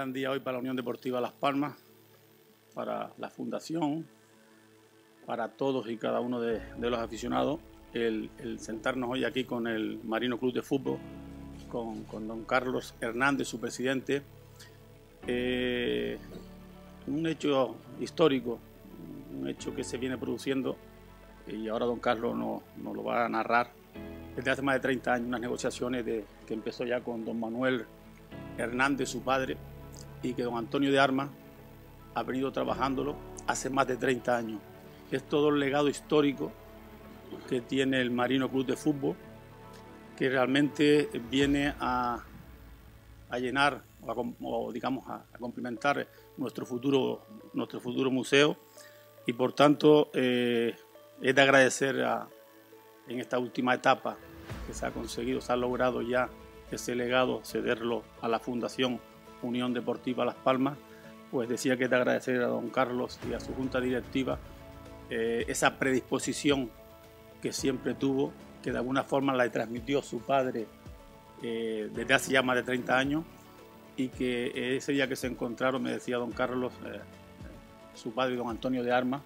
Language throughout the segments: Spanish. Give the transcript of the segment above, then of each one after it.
Gran día hoy para la Unión Deportiva Las Palmas, para la Fundación, para todos y cada uno de los aficionados, el sentarnos hoy aquí con el Marino Club de Fútbol, con don Carlos Hernández, su presidente. Un hecho histórico, un hecho que se viene produciendo y ahora don Carlos nos lo va a narrar desde hace más de 30 años, unas negociaciones que empezó ya con don Manuel Hernández, su padre, y que don Antonio de Armas ha venido trabajándolo hace más de 30 años. Es todo el legado histórico que tiene el Marino Club de Fútbol, que realmente viene a llenar o digamos a complementar nuestro futuro museo, y por tanto es de agradecer en esta última etapa que se ha conseguido, se ha logrado ya ese legado, cederlo a la Fundación Unión Deportiva Las Palmas. Pues decía que es de agradecer a don Carlos y a su junta directiva esa predisposición que siempre tuvo, que de alguna forma la transmitió su padre desde hace ya más de 30 años, y que ese día que se encontraron, me decía don Carlos, su padre y don Antonio de Armas,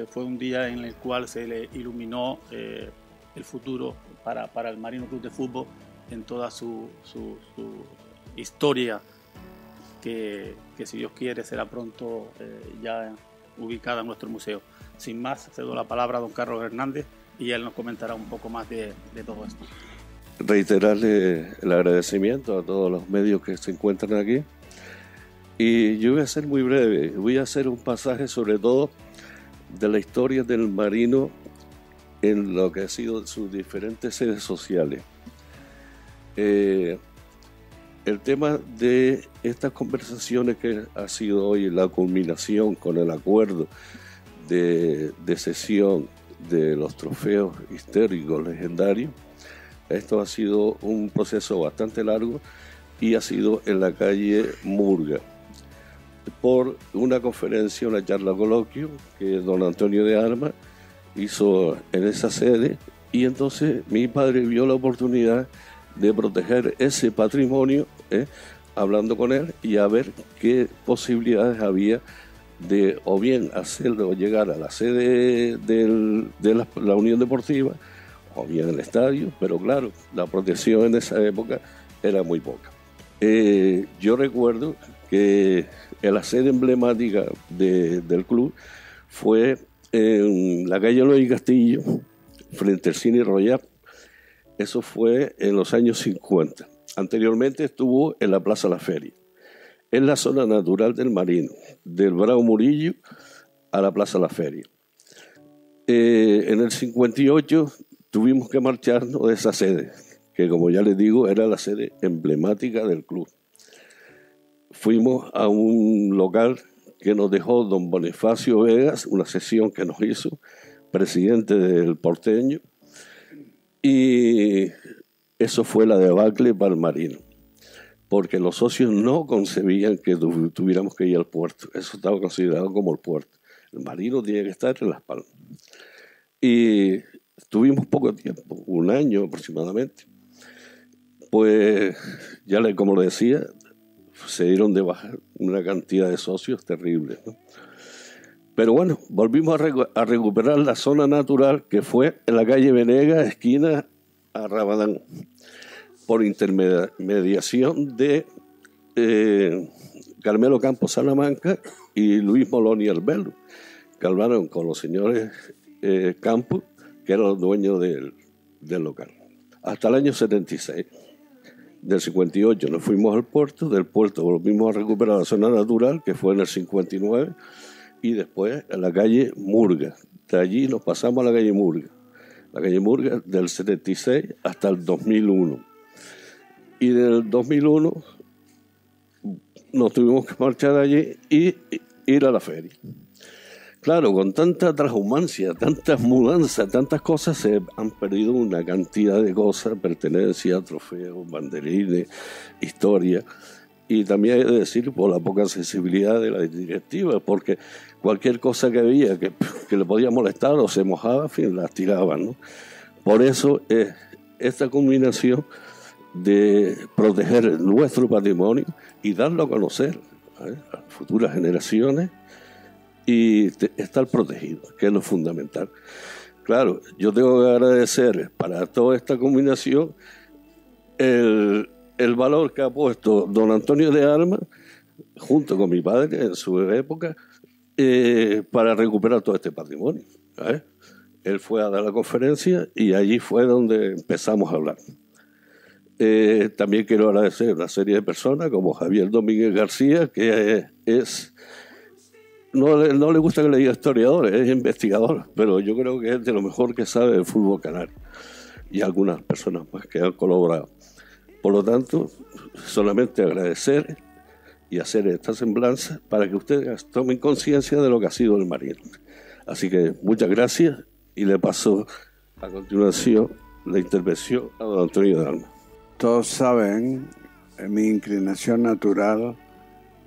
fue un día en el cual se le iluminó el futuro para el Marino Club de Fútbol en toda su historia, que si Dios quiere será pronto ya ubicada en nuestro museo. Sin más, cedo la palabra a don Carlos Hernández y él nos comentará un poco más de todo esto. Reiterarle el agradecimiento a todos los medios que se encuentran aquí, y yo voy a ser muy breve, voy a hacer un pasaje sobre todo de la historia del Marino en lo que ha sido sus diferentes sedes sociales. El tema de estas conversaciones que ha sido hoy la culminación con el acuerdo de cesión de los trofeos históricos legendarios, esto ha sido un proceso bastante largo y ha sido en la calle Murga, por una conferencia, una charla coloquio que don Antonio de Armas hizo en esa sede, y entonces mi padre vio la oportunidad de proteger ese patrimonio, hablando con él y a ver qué posibilidades había de o bien hacerlo llegar a la sede de la Unión Deportiva o bien el estadio, pero claro, la protección en esa época era muy poca. Yo recuerdo que la sede emblemática del club fue en la calle Luis Castillo, frente al Cine Royal. Eso fue en los años 50. Anteriormente estuvo en la Plaza La Feria. Es la zona natural del Marino, del Bravo Murillo a la Plaza La Feria. En el 58 tuvimos que marcharnos de esa sede, que como ya les digo era la sede emblemática del club. Fuimos a un local que nos dejó don Bonifacio Vegas, una sesión que nos hizo, presidente del Porteño, y eso fue la debacle para el Marino, porque los socios no concebían que tuviéramos que ir al puerto. Eso estaba considerado como el puerto. El Marino tiene que estar en Las Palmas. Y tuvimos poco tiempo, un año aproximadamente. Pues ya como lo decía, se dieron de baja una cantidad de socios terribles, ¿no? Pero bueno, volvimos a recuperar la zona natural, que fue en la calle Venegas, esquina a Rabadán, por intermediación de Carmelo Campos Salamanca y Luis Moloni Albelo, que hablaron con los señores Campos, que eran los dueños del local. Hasta el año 76. Del 58 nos fuimos al puerto, del puerto volvimos a recuperar la zona natural, que fue en el 59, y después en la calle Murga. De allí nos pasamos a la calle Murga del 76 hasta el 2001. Y del 2001 nos tuvimos que marchar de allí y ir a la feria. Claro, con tanta transhumancia, tantas mudanzas, tantas cosas, se han perdido una cantidad de cosas, pertenencias, trofeos, banderines, historia. Y también hay que decir por la poca sensibilidad de la directiva, porque cualquier cosa que había que le podía molestar o se mojaba, en fin, las tiraban, ¿no? Por eso esta combinación de proteger nuestro patrimonio y darlo a conocer a futuras generaciones y estar protegidos, que es lo fundamental. Claro, yo tengo que agradecer para toda esta combinación el valor que ha puesto don Antonio de Armas, junto con mi padre en su época, para recuperar todo este patrimonio. Él fue a dar la conferencia y allí fue donde empezamos a hablar. También quiero agradecer a una serie de personas como Javier Domínguez García, que no le gusta que le diga historiador, es investigador, pero yo creo que es de lo mejor que sabe del fútbol canario, y algunas personas más que han colaborado. Por lo tanto, solamente agradecer y hacer esta semblanza para que ustedes tomen conciencia de lo que ha sido el Marino. Así que muchas gracias y le paso a continuación la intervención a don Antonio de Armas. Todos saben mi inclinación natural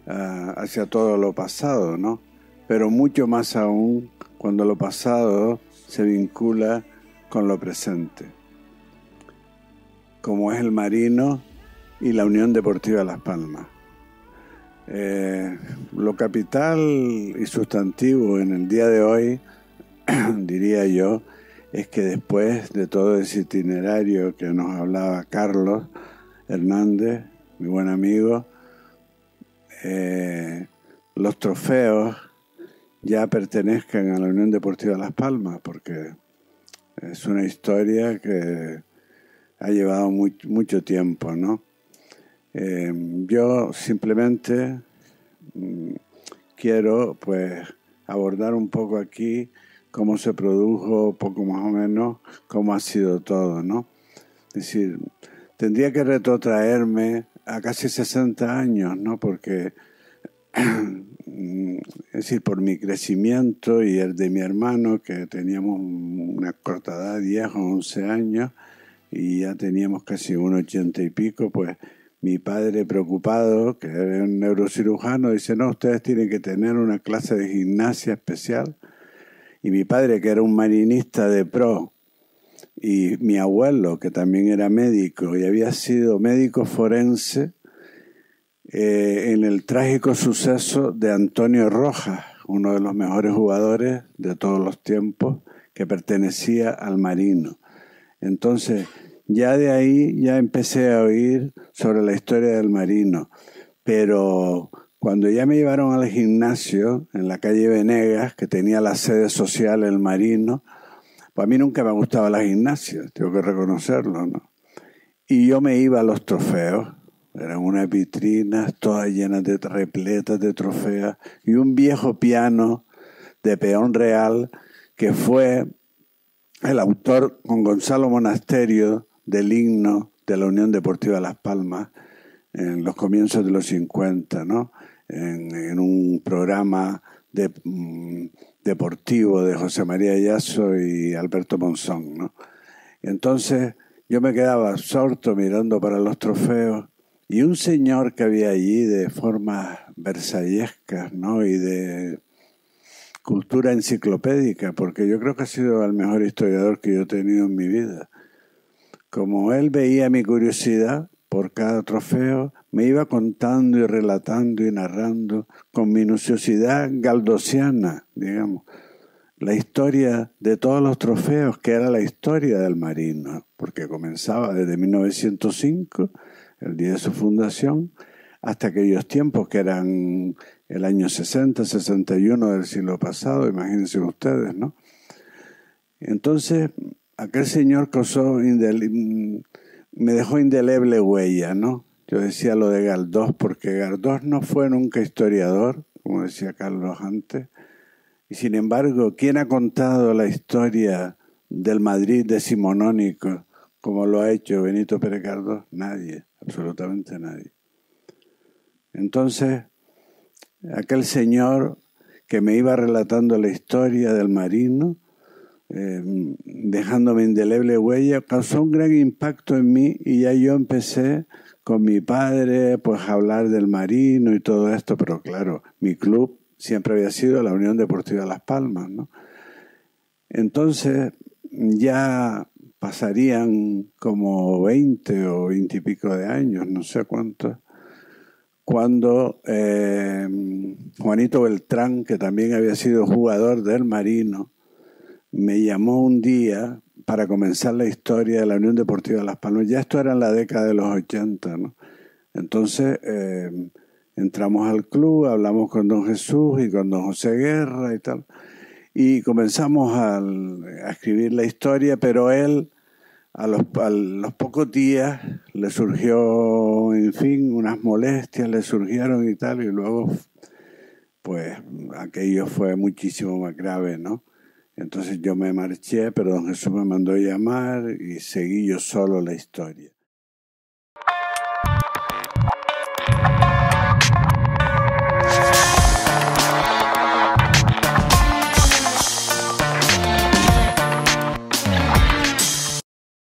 hacia todo lo pasado, ¿no? Pero mucho más aún cuando lo pasado se vincula con lo presente, como es el Marino y la Unión Deportiva Las Palmas. Lo capital y sustantivo en el día de hoy, diría yo, es que después de todo ese itinerario que nos hablaba Carlos Hernández, mi buen amigo, los trofeos ya pertenezcan a la Unión Deportiva Las Palmas, porque es una historia que ha llevado mucho tiempo, ¿no? Yo simplemente quiero pues abordar un poco aquí cómo se produjo, poco más o menos, cómo ha sido todo, ¿no? Es decir, tendría que retrotraerme a casi 60 años, ¿no? Porque, es decir, por mi crecimiento y el de mi hermano, que teníamos una corta edad, 10 o 11 años, y ya teníamos casi 1,80 y pico, pues mi padre, preocupado, que era un neurocirujano, dice, no, ustedes tienen que tener una clase de gimnasia especial. Y mi padre, que era un marinista de pro, y mi abuelo, que también era médico y había sido médico forense en el trágico suceso de Antonio Rojas, uno de los mejores jugadores de todos los tiempos, que pertenecía al Marino. Entonces, ya de ahí ya empecé a oír sobre la historia del Marino, pero cuando ya me llevaron al gimnasio en la calle Venegas, que tenía la sede social el Marino, pues a mí nunca me gustaba la gimnasia, tengo que reconocerlo, ¿no? Y yo me iba a los trofeos, eran unas vitrinas todas llenas de repletas de trofeos, y un viejo piano de peón real que fue el autor con Gonzalo Monasterio del himno de la Unión Deportiva Las Palmas en los comienzos de los 50, ¿no? En un programa deportivo de José María Yasso y Alberto Monzón, ¿no? Entonces yo me quedaba absorto mirando para los trofeos, y un señor que había allí de formas versallescas, ¿no? Y de cultura enciclopédica, porque yo creo que ha sido el mejor historiador que yo he tenido en mi vida. Como él veía mi curiosidad por cada trofeo, me iba contando y relatando y narrando con minuciosidad galdosiana, digamos, la historia de todos los trofeos, que era la historia del Marino, porque comenzaba desde 1905, el día de su fundación, hasta aquellos tiempos que eran el año 60, 61 del siglo pasado, imagínense ustedes, ¿no? Entonces, aquel señor me dejó indeleble huella, ¿no? Yo decía lo de Galdós, porque Galdós no fue nunca historiador, como decía Carlos antes, y sin embargo, ¿quién ha contado la historia del Madrid decimonónico como lo ha hecho Benito Pérez Galdós? Nadie, absolutamente nadie. Entonces, aquel señor que me iba relatando la historia del Marino, dejándome indeleble huella, causó un gran impacto en mí, y ya yo empecé con mi padre pues a hablar del Marino y todo esto, pero claro, mi club siempre había sido la Unión Deportiva Las Palmas, ¿no? Entonces, ya pasarían como 20 o 20 y pico de años, no sé cuántos, cuando Juanito Beltrán, que también había sido jugador del Marino, me llamó un día para comenzar la historia de la Unión Deportiva Las Palmas. Ya esto era en la década de los 80, ¿no? Entonces entramos al club, hablamos con don Jesús y con don José Guerra y tal, y comenzamos a escribir la historia, pero él a los pocos días le surgió, en fin, unas molestias le surgieron y tal, y luego pues aquello fue muchísimo más grave, ¿no? Entonces yo me marché, pero don Jesús me mandó llamar y seguí yo solo la historia.